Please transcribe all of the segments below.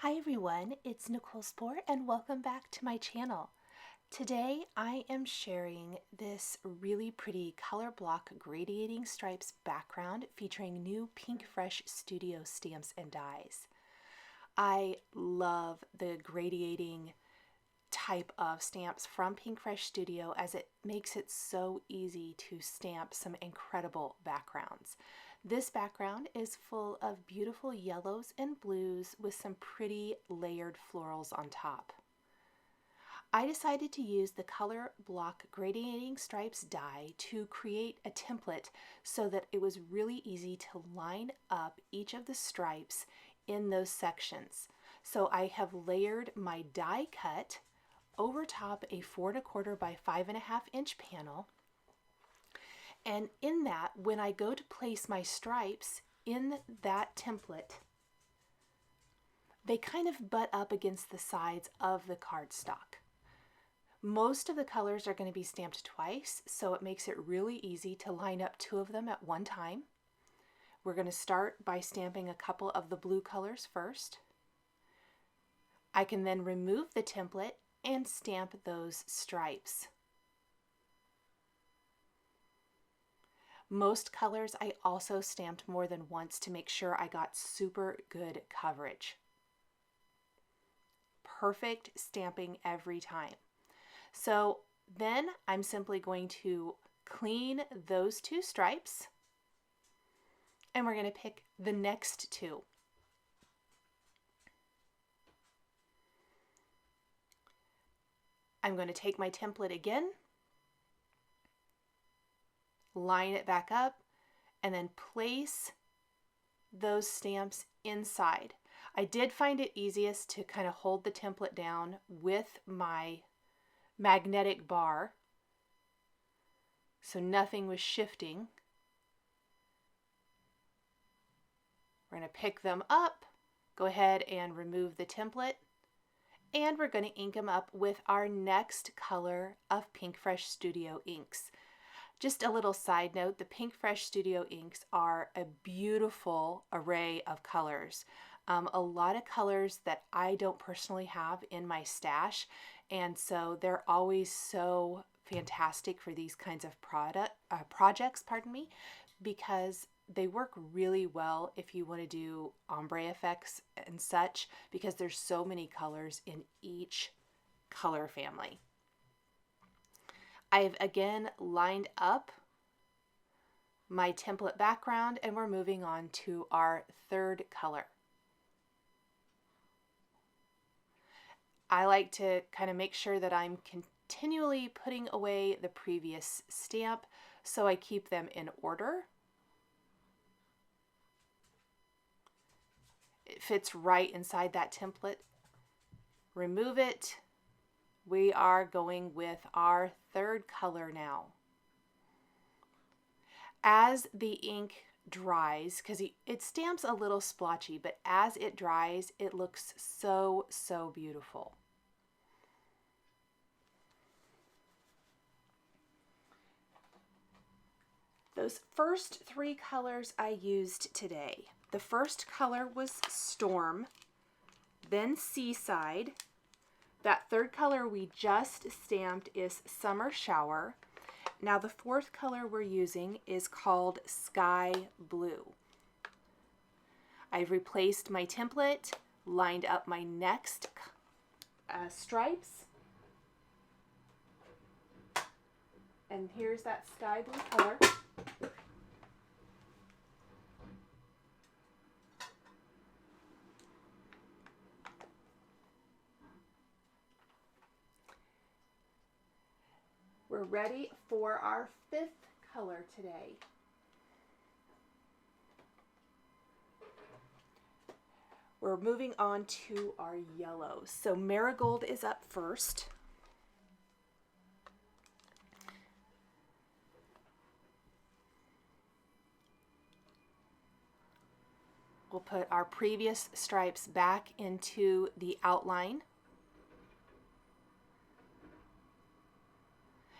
Hi everyone, it's Nichol Spohr and welcome back to my channel. Today I am sharing this really pretty color block gradiating stripes background featuring new Pinkfresh Studio stamps and dies. I love the gradiating type of stamps from Pinkfresh Studio as it makes it so easy to stamp some incredible backgrounds. This background is full of beautiful yellows and blues with some pretty layered florals on top. I decided to use the Color Block Gradiating Stripes die to create a template so that it was really easy to line up each of the stripes in those sections. So I have layered my die cut over top a 4 1/4 by 5 1/2 inch panel. And in that, when I go to place my stripes in that template, they kind of butt up against the sides of the cardstock. Most of the colors are going to be stamped twice, so it makes it really easy to line up two of them at one time. We're going to start by stamping a couple of the blue colors first. I can then remove the template and stamp those stripes. Most colors I also stamped more than once to make sure I got super good coverage. Perfect stamping every time. So then I'm simply going to clean those two stripes and we're going to pick the next two. I'm going to take my template again, line it back up, and then place those stamps inside. I did find it easiest to kind of hold the template down with my magnetic bar so nothing was shifting. We're going to pick them up, go ahead and remove the template, and we're going to ink them up with our next color of Pinkfresh Studio inks. Just a little side note, the Pinkfresh Studio inks are a beautiful array of colors. A lot of colors that I don't personally have in my stash, and so they're always so fantastic for these kinds of projects, because they work really well if you want to do ombre effects and such, because there's so many colors in each color family. I've again lined up my template background and we're moving on to our third color. I like to kind of make sure that I'm continually putting away the previous stamp so I keep them in order. It fits right inside that template. Remove it. We are going with our third color now. As the ink dries, because it stamps a little splotchy, but as it dries, it looks so, so beautiful. Those first three colors I used today. The first color was Storm, then Seaside. That third color we just stamped is Summer Shower. Now the fourth color we're using is called Sky Blue. I've replaced my template, lined up my next stripes, and here's that sky blue color. We're ready for our fifth color today. We're moving on to our yellows. So Marigold is up first. We'll put our previous stripes back into the outline.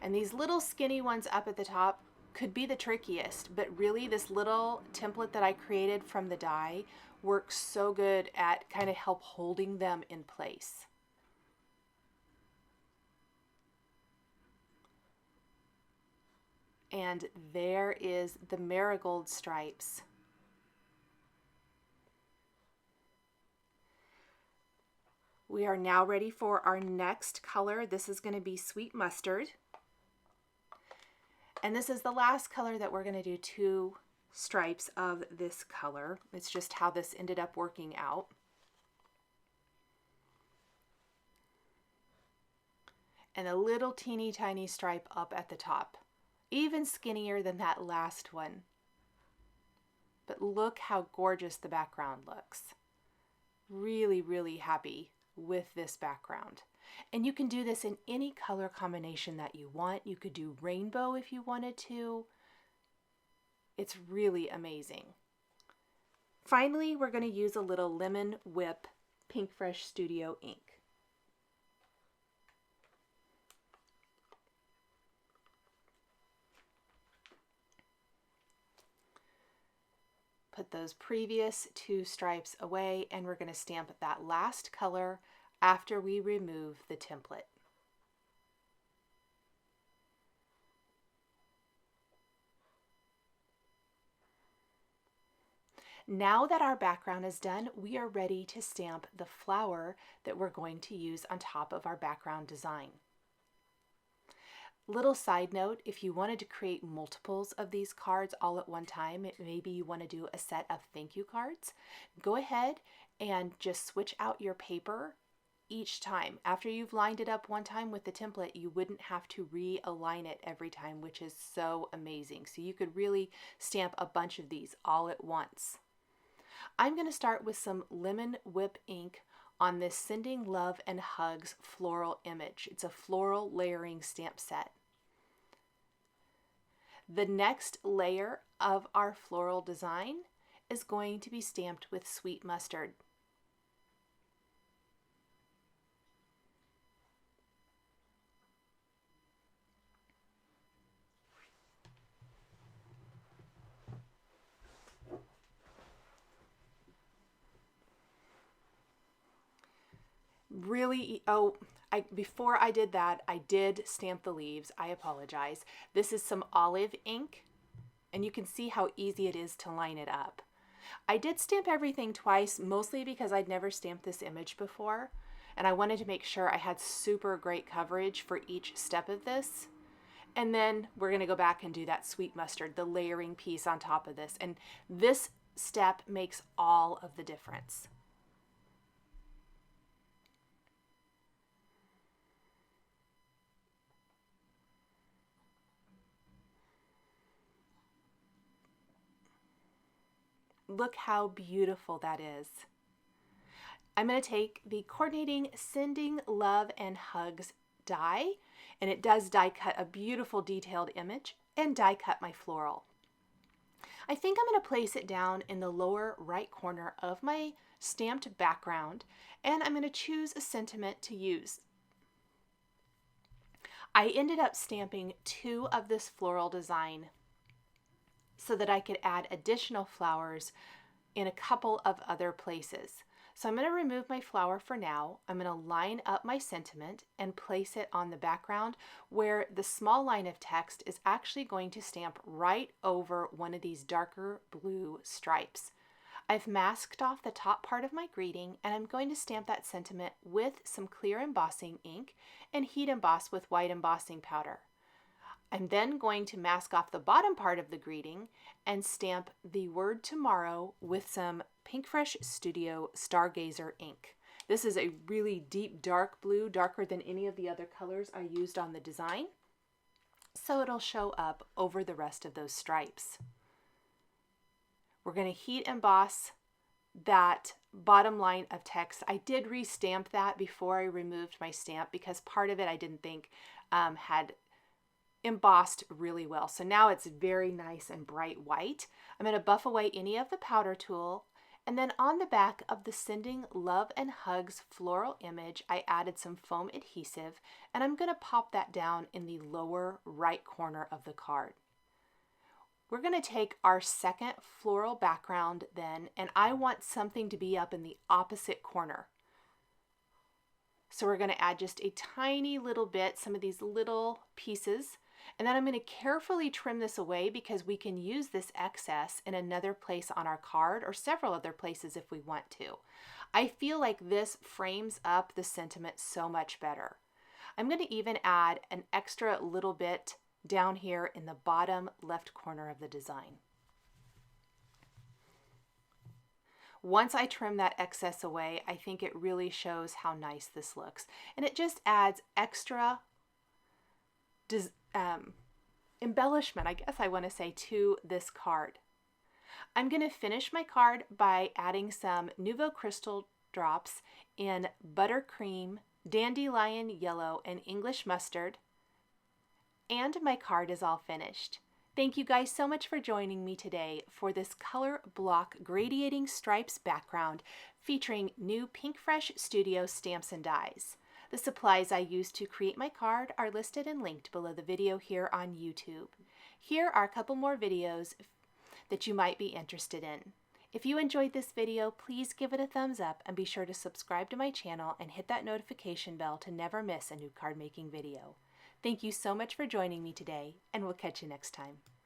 And these little skinny ones up at the top could be the trickiest, but really this little template that I created from the die works so good at kind of help holding them in place. And there is the marigold stripes. We are now ready for our next color. This is going to be sweet mustard. And this is the last color that we're going to do 2 stripes of this color. It's just how this ended up working out. And a little teeny tiny stripe up at the top. Even skinnier than that last one. But look how gorgeous the background looks. Really, really happy with this background. And you can do this in any color combination that you want. You could do rainbow if you wanted to. It's really amazing. Finally, we're going to use a little Lemon Whip Pinkfresh Studio ink. Put those previous 2 stripes away, and we're going to stamp that last color after we remove the template. Now that our background is done, we are ready to stamp the flower that we're going to use on top of our background design. Little side note, if you wanted to create multiples of these cards all at one time, maybe you want to do a set of thank you cards, go ahead and just switch out your paper each time. After you've lined it up one time with the template, you wouldn't have to realign it every time, which is so amazing. So you could really stamp a bunch of these all at once. I'm going to start with some Lemon Whip ink on this Sending Love and Hugs floral image. It's a floral layering stamp set. The next layer of our floral design is going to be stamped with sweet mustard. Really, before I did that, I did stamp the leaves. I apologize. This is some olive ink, and you can see how easy it is to line it up. I did stamp everything twice, mostly because I'd never stamped this image before, and I wanted to make sure I had super great coverage for each step of this. And then we're going to go back and do that sweet mustard, the layering piece on top of this. And this step makes all of the difference. Look how beautiful that is. I'm going to take the Coordinating Sending Love and Hugs die, and it does die cut a beautiful detailed image, and die cut my floral. I think I'm going to place it down in the lower right corner of my stamped background, and I'm going to choose a sentiment to use. I ended up stamping 2 of this floral design so that I could add additional flowers in a couple of other places. So I'm going to remove my flower for now. I'm going to line up my sentiment and place it on the background where the small line of text is actually going to stamp right over one of these darker blue stripes. I've masked off the top part of my greeting, and I'm going to stamp that sentiment with some clear embossing ink and heat emboss with white embossing powder. I'm then going to mask off the bottom part of the greeting and stamp the word tomorrow with some Pinkfresh Studio Stargazer ink. This is a really deep dark blue, darker than any of the other colors I used on the design, so it'll show up over the rest of those stripes. We're going to heat emboss that bottom line of text. I did re-stamp that before I removed my stamp because part of it I didn't think had embossed really well. So now it's very nice and bright white. I'm going to buff away any of the powder tool, and then on the back of the Sending Love and Hugs floral image, I added some foam adhesive, and I'm going to pop that down in the lower right corner of the card. We're going to take our second floral background then, and I want something to be up in the opposite corner. So we're going to add just a tiny little bit, some of these little pieces, and then I'm going to carefully trim this away because we can use this excess in another place on our card or several other places if we want to. I feel like this frames up the sentiment so much better. I'm going to even add an extra little bit down here in the bottom left corner of the design. Once I trim that excess away, I think it really shows how nice this looks. And it just adds extra embellishment, I guess I want to say, to this card. I'm going to finish my card by adding some Nuvo crystal drops in buttercream, dandelion yellow, and English mustard. And my card is all finished. Thank you guys so much for joining me today for this color block gradiating stripes background featuring new Pinkfresh Studio stamps and dies. The supplies I used to create my card are listed and linked below the video here on YouTube. Here are a couple more videos that you might be interested in. If you enjoyed this video, please give it a thumbs up and be sure to subscribe to my channel and hit that notification bell to never miss a new card making video. Thank you so much for joining me today, and we'll catch you next time.